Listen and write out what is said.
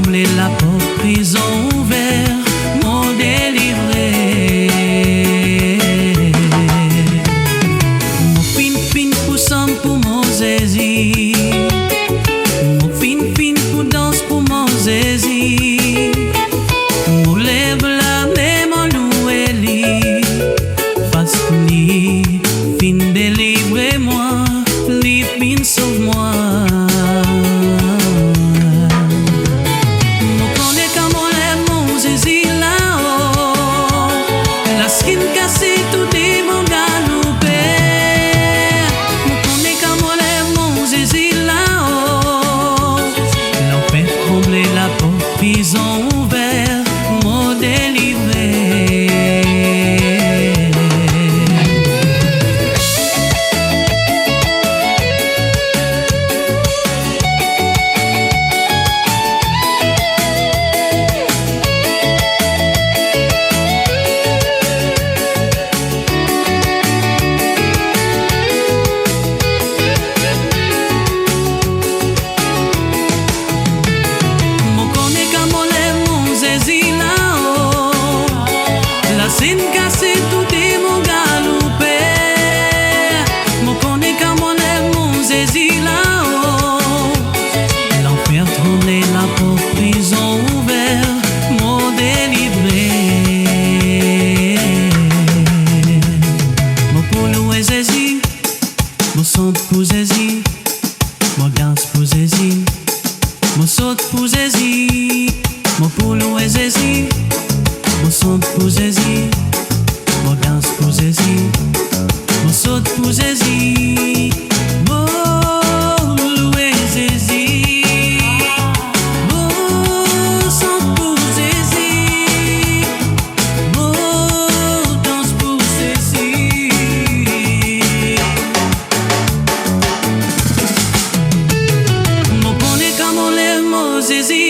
trembler la porte, prison ouverte, m'ont délivré. Mon fin pour somme pour mon zézi, mon fin pour danse pour mon zézi, mon lève la même en loueli, face ni fin délivrez-moi, li fin sauve-moi. Prison ouverte, m'ont délivré. Sin cassé tout est mon galopé, mon connaît qu'à mon lève mon zézi là-haut. L'enfer tremblé, la porte prison ouverte, m'ont délivré. Mon polo est zézi, mon son pour zézi, mon danse pour zézi, mon saute pour zézi, mon polo est zézi. Mon son pour zézi, mon danse pour zézi, mon saute pour zézi, mon loué zézi, mon son pour zézi, mon danse pour zézi. Mon connaît comme on lève mon zézi.